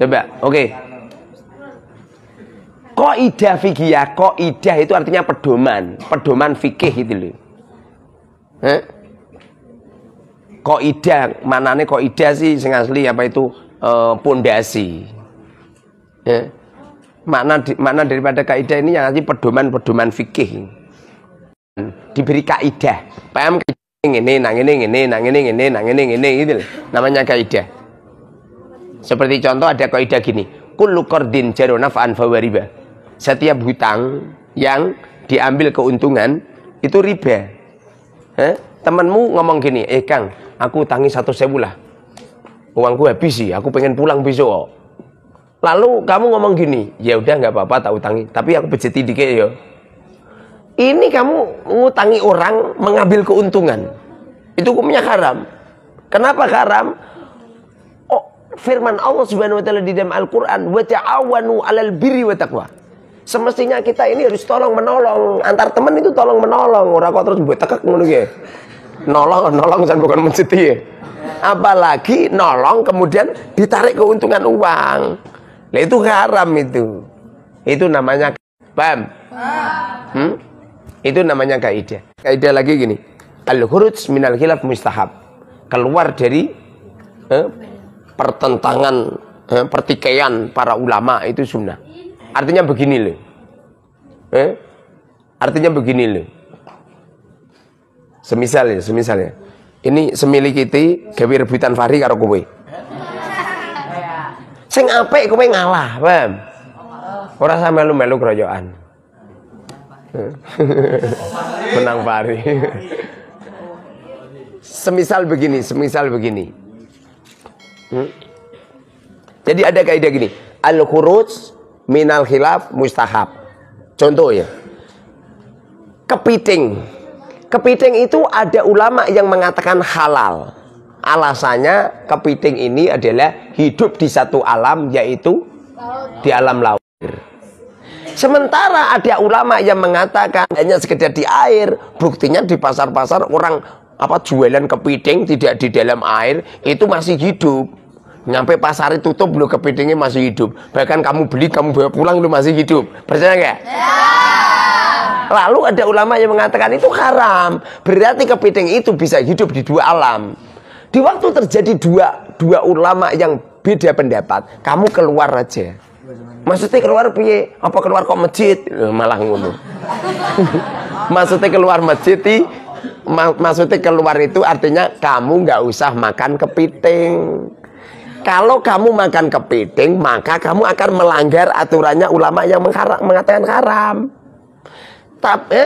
Coba, oke. Kaidah fikih, kaidah itu artinya pedoman fikih itu loh. Kaidah, manane kaidah sih sing asli apa itu pondasi. Makna daripada kaidah ini yang arti pedoman fikih. Diberi kaidah. Paham ini gitu loh. Namanya kaidah. Seperti contoh ada kaidah gini, kullu qardin jarun naf'an fa riba. Setiap hutang yang diambil keuntungan itu riba. Temanmu ngomong gini, Kang, aku utangi 1.000 lah. Uangku habis sih, aku pengen pulang besok. Lalu kamu ngomong gini, ya udah nggak apa-apa tak utangi, tapi aku bejeti dikit ya. Ini kamu ngutangi orang mengambil keuntungan. Itu hukumnya haram. Kenapa haram? Firman Allah Subhanahu wa taala di dalam Al-Qur'an, "Wa ta'awanu 'alal birri wa taqwa." Semestinya kita ini harus tolong menolong, antar teman itu tolong menolong, ora kok terus mbok tekek ngono ki. Nolong jan bukan menceti. Apalagi nolong kemudian ditarik keuntungan uang. Lah itu haram itu. Itu namanya paham? Itu namanya kaidah. Kaidah lagi gini. Al-khuruj minal khilaf mustahab. Keluar dari pertentangan pertikaian para ulama itu sunnah. Artinya begini loh. Artinya begini loh. Semisal ya. Ini semili kiti gawe rebutan Fahri karo kowe. Sing apik kowe ngalah, paham? Ora sampe melu keroyokan. Menang Fahri. Semisal begini. Jadi ada kaidah gini, al-khuruj minal khilaf mustahab. Contoh ya, kepiting itu ada ulama yang mengatakan halal. Alasannya kepiting ini adalah hidup di satu alam, yaitu di alam laut. Sementara ada ulama yang mengatakan hanya sekedar di air. Buktinya di pasar-pasar orang jualan kepiting tidak di dalam air itu masih hidup. Nyampe pasar itu tutup belum kepitingnya masih hidup. Bahkan kamu beli, kamu bawa pulang itu masih hidup. Percaya nggak? Ya. Lalu ada ulama yang mengatakan itu haram. Berarti kepiting itu bisa hidup di dua alam. Di waktu terjadi dua ulama yang beda pendapat, kamu keluar aja. Maksudnya keluar piye? Apa keluar kok masjid? Malah ngono. Maksudnya keluar masjid maksudnya keluar itu artinya kamu nggak usah makan kepiting. Kalau kamu makan kepiting, maka kamu akan melanggar aturannya ulama yang mengatakan haram. Tapi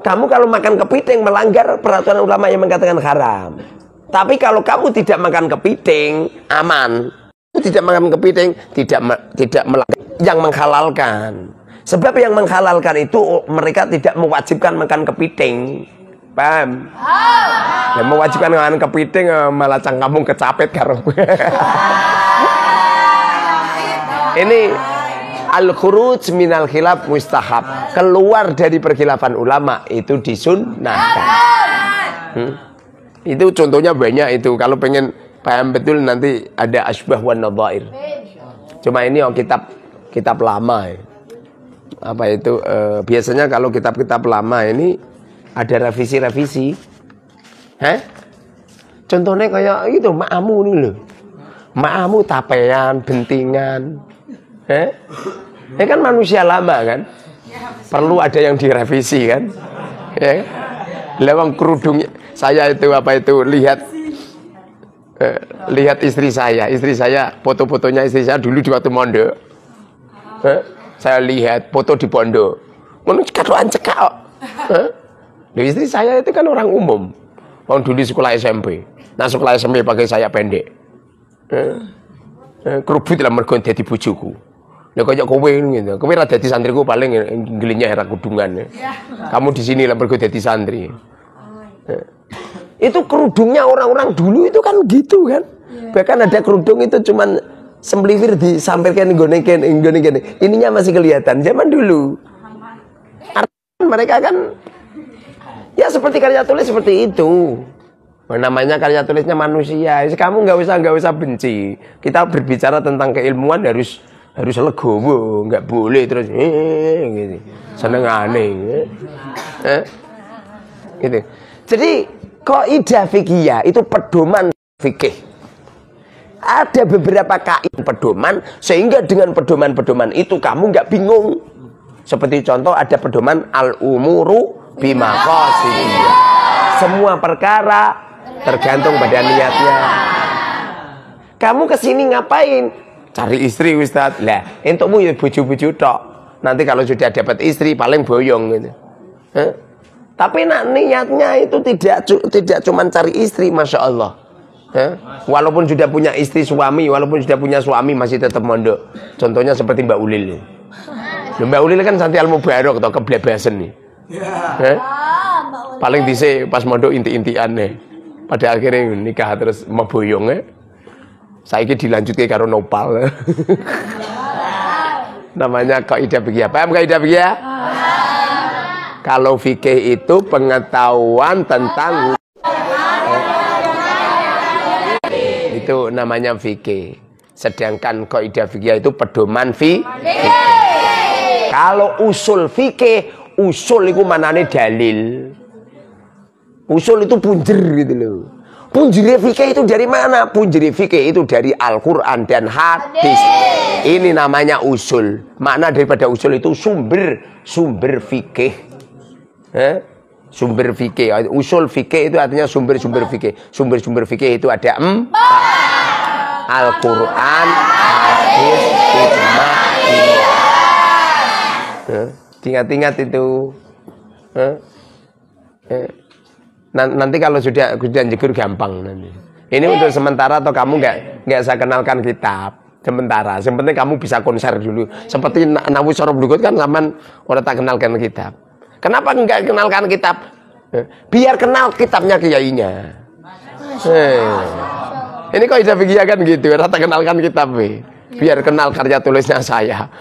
kamu kalau makan kepiting melanggar peraturan ulama yang mengatakan haram. Tapi kalau kamu tidak makan kepiting, aman. Tidak makan kepiting, tidak melanggar yang menghalalkan. Sebab yang menghalalkan itu mereka tidak mewajibkan makan kepiting. Paham? Yang mewajibkan makan kepiting malah cangkamu kecapet karo. Ini al-khuruj minal khilaf mustahab. Keluar dari perkhilafan ulama itu disunnahkan. Itu contohnya banyak itu. Kalau pengen paham betul nanti ada asbah wan nadhair. Cuma ini kitab lama ya. Apa itu biasanya kalau kitab-kitab lama ini ada revisi. Contohnya kayak itu ma'amu nih loh. Ma'amu tapean, bentingan. Ini kan manusia lama kan. Perlu ada yang direvisi kan. Lewang kerudungnya. Saya itu lihat istri saya, foto-fotonya istri saya dulu di waktu mondok. Saya lihat foto di pondok. Ngono katokan cekak kok. Istri saya itu kan orang umum. Orang dulu sekolah SMP. Nah sekolah SMP pakai saya pendek. Kerubut lah mergo dadi bojoku. Lha kaya kowe gitu. Kowe ra dadi santriku paling ngelinya era kudungan. Kamu di sini lah mergo dadi santri. Itu kerudungnya orang-orang dulu itu kan gitu kan. Bahkan ada kerudung itu cuman semblifir disampaikan nggone kene. Ininya masih kelihatan zaman dulu. Artinya mereka kan ya seperti karya tulis seperti itu. Namanya karya tulisnya manusia. Kamu nggak usah benci. Kita berbicara tentang keilmuan harus legowo, nggak boleh terus gitu. Seneng aneh. Gitu. Jadi kaidah fikih itu pedoman fikih. Ada beberapa kaidah pedoman sehingga dengan pedoman-pedoman itu kamu nggak bingung. Seperti contoh ada pedoman al-umuru bimaqasidiyah. Semua perkara tergantung pada niatnya. Kamu kesini ngapain? Cari istri Ustaz. Lah, entukmu ya bojo-bojo tok. Nanti kalau sudah dapat istri paling boyong gitu. Tapi niatnya itu tidak cuma cari istri, masya Allah. Walaupun sudah punya istri suami, walaupun sudah punya suami masih tetap mondok. Contohnya seperti Mbak Ulil. Mbak Ulil kan Santi Al-Mubarok atau keblebasan nih. Paling dhisik pas mondok inti-intian nih. Pada akhirnya nikah terus meboyong saiki dilanjutke karo nopal. Namanya kaidah fikih. Paham kaidah fikih? Kalau fikih itu pengetahuan tentang itu namanya fikih. Sedangkan kaidah fikih itu pedoman fikih. Kalau usul fikih, usul itu manane dalil. Usul itu punjer gitu loh. Punjer fikih itu dari mana? Punjer fikih itu dari Al-Quran dan hadis. Ini namanya usul. Makna daripada usul itu sumber fikih. Sumber fikih. Usul fikih itu artinya sumber-sumber fikih. Sumber-sumber fikih itu ada 4. Al-Quran, hadis, ijma'. Ingat-ingat itu. Nanti kalau sudah jegur gampang nanti. Ini untuk sementara atau kamu nggak saya kenalkan kitab sementara. Yang penting kamu bisa konser dulu. Seperti Nawawi Syarah Blughut kan zaman orang tak kenalkan kitab. Kenapa nggak kenalkan kitab? Biar kenal kitabnya kiainya. Ini kok ida fikih kan gitu. Rata kenalkan kitab biar kenal karya tulisnya saya.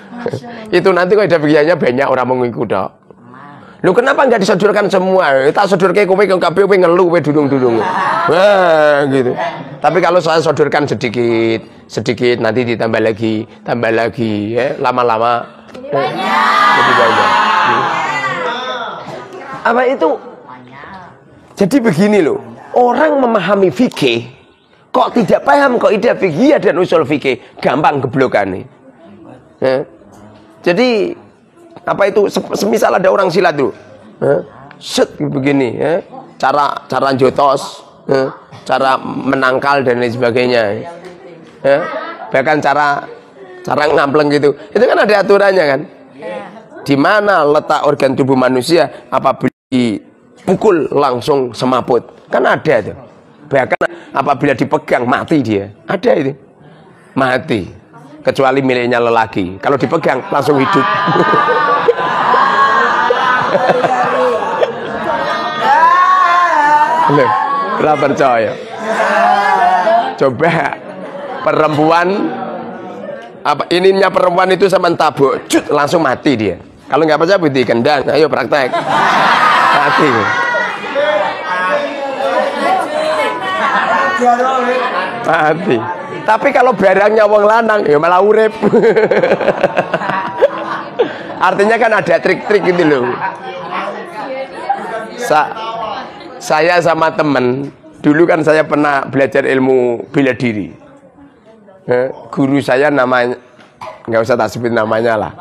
Itu nanti kok ida fikihnya banyak orang mengikut dok. Lu kenapa nggak disodorkan semua? Tak sodorke kowe kabeh kowe ngeluh kowe dudung-dudung. Wah, gitu. Tapi kalau saya sodorkan sedikit nanti ditambah lagi ya, lama-lama jadi banyak. Apa itu? Jadi begini loh, orang memahami fikih kok tidak paham kaidah fikih dan usul fikih, gampang geblokan nih. Jadi apa itu semisal ada orang silat dulu set begini cara jotos cara menangkal dan lain sebagainya bahkan cara ngampleng gitu itu kan ada aturannya kan di mana letak organ tubuh manusia apabila dipukul langsung semaput kan ada tuh bahkan apabila dipegang mati dia ada itu mati kecuali miliknya lelaki kalau dipegang langsung hidup. Tidak percaya. Coba perempuan ininya perempuan itu sama tabuk langsung mati dia. Kalau nggak percaya bukti kendang. Ayo praktek. Mati. Mati. Tapi kalau barangnya wong lanang ya malah urip. Artinya kan ada trik-trik gitu loh. Saya sama temen dulu kan saya pernah belajar ilmu bela diri. Guru saya namanya nggak usah tak sebut namanya lah.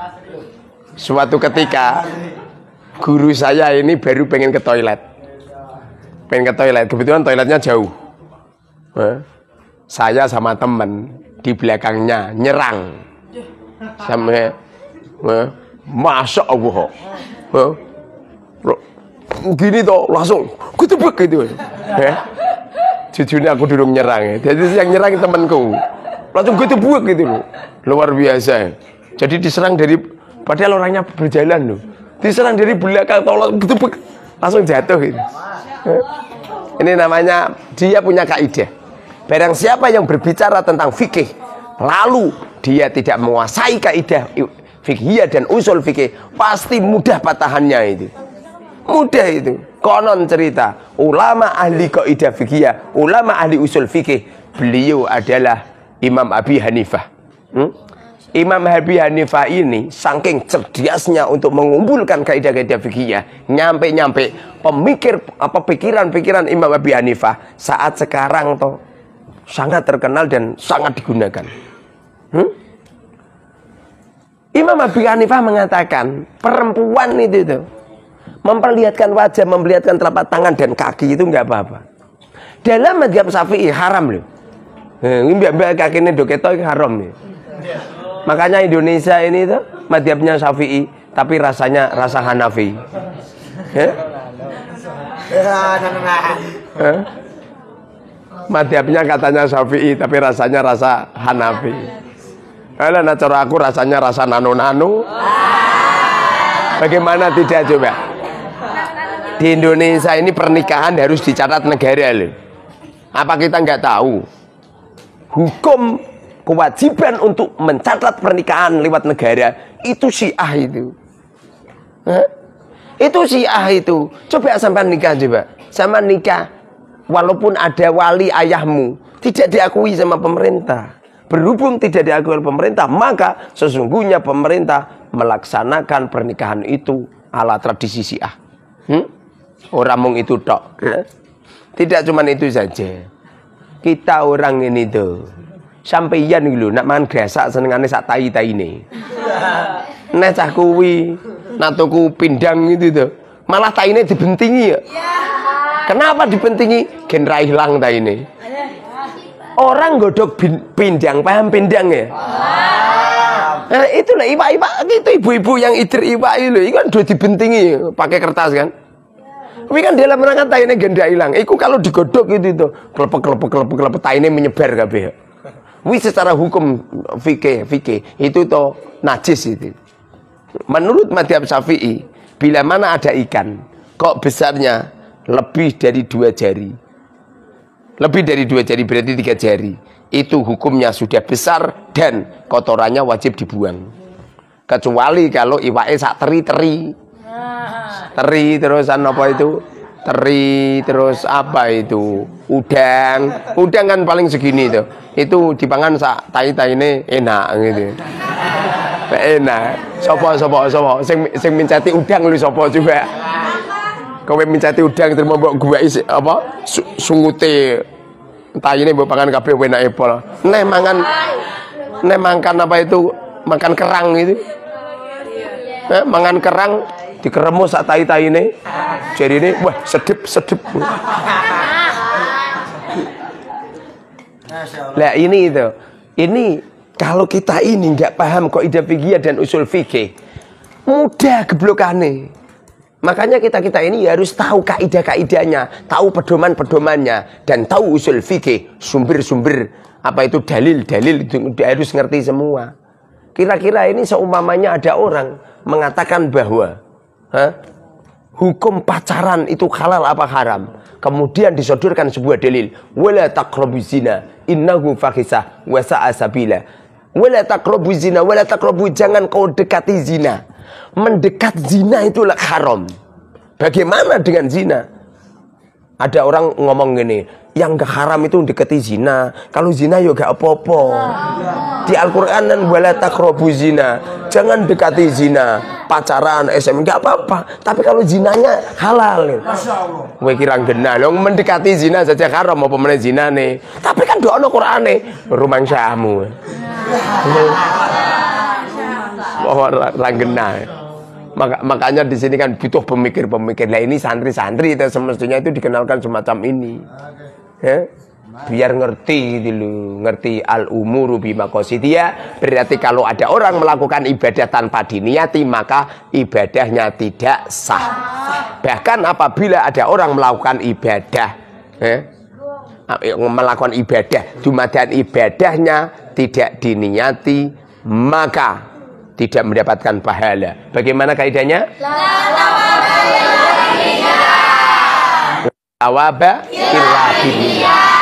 Suatu ketika guru saya ini baru pengen ke toilet. Kebetulan toiletnya jauh. Saya sama temen di belakangnya nyerang sampai Masya Allah gini toh langsung kutubek gitu jujurnya aku dulu nyerang jadi yang nyerang temanku langsung kutubek gitu loh luar biasa jadi diserang dari padahal orangnya berjalan loh diserang dari belakang tolong kutubek langsung jatuh gitu. Ini namanya dia punya kaidah barang siapa yang berbicara tentang fikih lalu dia tidak menguasai kaidah fikih dan usul fikih pasti mudah patahannya itu. Mudah itu. Konon cerita, ulama ahli kaidah fikih, ulama ahli usul fikih, beliau adalah Imam Abi Hanifah. Imam Abi Hanifah ini saking cerdiasnya untuk mengumpulkan kaidah-kaidah fikih, nyampe pikiran-pikiran Imam Abi Hanifah saat sekarang toh sangat terkenal dan sangat digunakan. Imam Abi Hanifah mengatakan perempuan itu tuh memperlihatkan wajah, memperlihatkan telapak tangan dan kaki itu nggak apa-apa. Dalam mazhab Syafi'i haram loh. Mbak kakinya doketo haram nih. Makanya Indonesia ini tuh mazhabnya Syafi'i tapi rasanya rasa Hanafi. Mazhabnya katanya Syafi'i tapi rasanya rasa Hanafi. Kalau cara aku rasanya rasa nano-nano. Bagaimana tidak coba? Di Indonesia ini pernikahan harus dicatat negara loh. Apa kita nggak tahu? Hukum kewajiban untuk mencatat pernikahan lewat negara itu Syiah itu. Itu Syiah itu. Coba sampai nikah coba. Sama nikah walaupun ada wali ayahmu tidak diakui sama pemerintah. Berhubung tidak diakui oleh pemerintah, maka sesungguhnya pemerintah melaksanakan pernikahan itu ala tradisi Syiah. Orang mung itu tok. Tidak cuma itu saja. Kita orang ini tuh sampeyan lho nak mangan grasak senengane sak tai-taine. Nek cah kuwi nak tuku pindang itu tuh malah taine dibentingi ya. Kenapa dibentingi? Gen ra ilang taine. Orang godok pindang, paham pindang ya? Nah, itulah iwak-iwak itu ibu-ibu yang idir iwak itu kan udah dibentingi pakai kertas kan? Tapi kan dalam rangka taine genda hilang. Iku kalau digodok itu kelepek taine menyebar kabeh. Wi secara hukum fikih itu toh najis itu. Menurut mazhab Syafi'i, bila mana ada ikan kok besarnya lebih dari 2 jari. Lebih dari 2 jari berarti 3 jari. Itu hukumnya sudah besar dan kotorannya wajib dibuang. Kecuali kalau iwake sak teri-teri. Teri terusan apa itu? Teri terus apa itu? Udang kan paling segini itu. Itu dipangan sak tai-taine enak gitu. Enak. Sopo sing mencati udang lu sopo juga. Kowe mencati udang terus mbok guweki apa? Sungute taine mbok pangan kabeh enake pol. Nek mangan apa itu? Makan kerang itu. Mangan kerang dikeremus sak tai-taine. Jarine wah sedep. Lah ini itu. Ini kalau kita ini nggak paham kaidah fikih dan usul fikih, mudah geblokane. Makanya kita ini harus tahu kaidah-kaidahnya, tahu pedoman-pedomannya dan tahu usul fikih, sumber-sumber apa itu dalil-dalil itu harus ngerti semua. Kira-kira ini seumpamanya ada orang mengatakan bahwa hukum pacaran itu halal apa haram, kemudian disodorkan sebuah dalil, wala taqrabuz zina innahu fahisah wa sa'a sabila. Wala taqrabuz zina, wala taqrabu, jangan kau dekati zina. Mendekat zina itulah haram. Bagaimana dengan zina? Ada orang ngomong gini, yang gak haram itu dekati zina. Kalau zina ya gak apa-apa. Di Al-Quran dan wala taqrabuz zina, jangan dekati zina. Pacaran, SM gak apa-apa. Tapi kalau zinanya halal. Kowe kira genah lho, mendekati zina saja haram apa meneh zinane. Tapi kan doa Qur'ane rumangsamu. Orang genah. Makanya di sini kan butuh pemikir-pemikir. Lah ini santri-santri itu semestinya itu dikenalkan semacam ini. Biar ngerti gitu loh, ngerti al-umuru bimaqasidiyah. Berarti kalau ada orang melakukan ibadah tanpa diniati, maka ibadahnya tidak sah. Bahkan apabila ada orang melakukan ibadah, melakukan ibadah, dan ibadahnya tidak diniati, maka tidak mendapatkan pahala. Bagaimana kaidahnya? Awaba illa biniyah.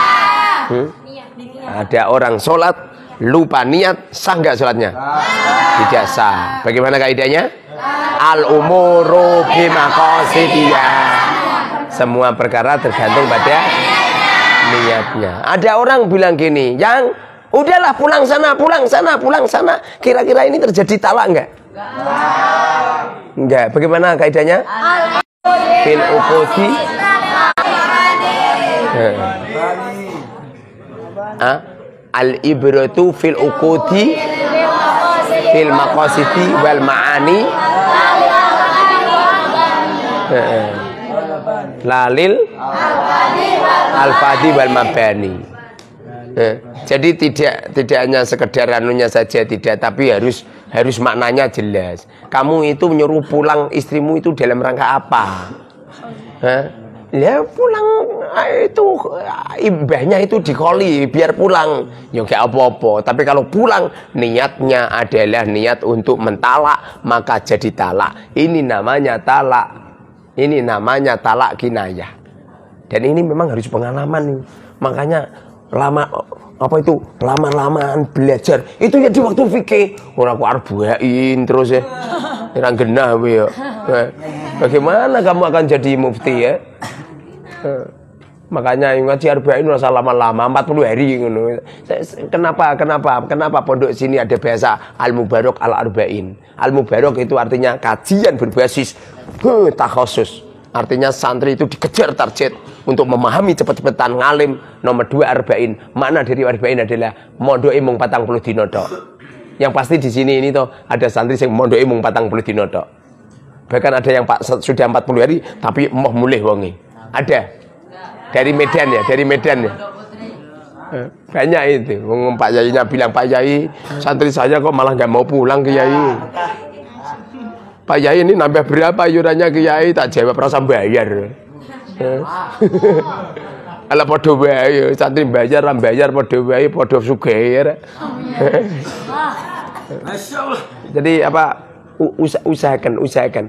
Ada orang sholat lupa niat, sah nggak sholatnya? Tidak sah. Bagaimana kaidahnya? Al umuru bimaqasidiha. Semua perkara tergantung pada niatnya. Ada orang bilang gini, yang udahlah pulang sana, pulang sana, pulang sana. Kira-kira ini terjadi talak enggak? Enggak. Bagaimana kaidahnya? Fil uqudi. Al ibratu fil uqudi fil maqasidi wal ma'ani lalil al-fadi wal mabani. Jadi tidak hanya sekedar anunya saja, tidak, tapi harus maknanya jelas. Kamu itu menyuruh pulang istrimu itu dalam rangka apa? Ya pulang itu ibahnya itu dikoli biar pulang, ya gak apa-apa. Tapi kalau pulang niatnya adalah niat untuk mentalak, maka jadi talak. Ini namanya talak. Ini namanya talak kinayah. Dan ini memang harus pengalaman nih. Makanya lama-lamaan belajar itu ya di waktu fikih. Orang aku arbuain terus ya. Irang genah ya. Bagaimana kamu akan jadi mufti ya? Makanya ngaji arba'in rasa lama-lama 40 hari ngono. Kenapa pondok sini ada bahasa al-mubarak al-arba'in. Al-mubarak itu artinya kajian berbasis takhasus. Artinya santri itu dikejar target untuk memahami cepet-cepetan ngalim. Nomor 2 arba'in. Makna dari arba'in adalah mondoke mung 40 dina tok. Yang pasti di sini ini toh ada santri yang mondoke mung 40 dina tok. Bahkan ada yang sudah 40 hari tapi mau mulih wonge. Ada. Dari Medan ya, banyak itu. Pak Yainya bilang, Pak Yai, santri saya kok malah nggak mau pulang ke Yai. Pak Yai ini nambah berapa iurannya ke Yai? Tak jawab rasa bayar. Ala podo wae, santri bayar podo wae, podo sugih. Jadi apa? Usahakan.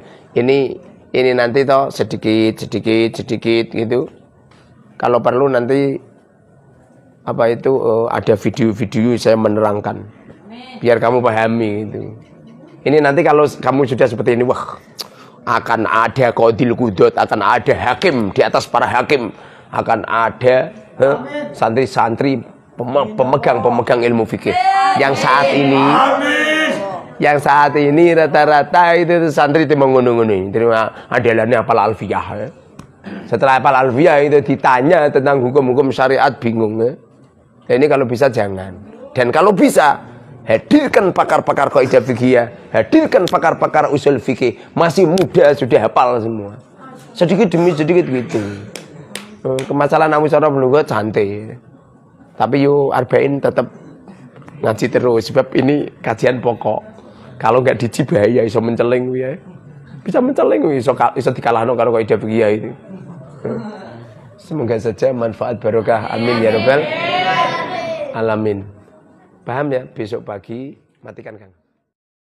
Ini nanti toh sedikit gitu. Kalau perlu nanti apa itu ada video-video saya menerangkan biar kamu pahami itu. Ini nanti kalau kamu sudah seperti ini, wah, akan ada qadil qudot, akan ada hakim di atas para hakim, akan ada santri-santri pemegang ilmu fikih yang saat ini rata-rata itu santri itu mengunung-unung terima adalah apal alfiyah ya. Setelah hafal alfiyah itu ditanya tentang hukum-hukum syariat bingung ya. Dan ini kalau bisa jangan. Dan kalau bisa hadirkan pakar-pakar kaidah fikih, hadirkan pakar-pakar usul fikih. Masih muda sudah hafal semua. Sedikit demi sedikit gitu. Kemasalan amusara belum santai. Tapi yo arba'in tetap ngaji terus sebab ini kajian pokok. Kalau nggak diji bahaya iso menceleng ya. Bisa menceleng iso dikalahno karo kaidah fikih itu. Semoga saja manfaat barokah, amin ya rabbal alamin. Paham ya? Besok pagi matikan Kang.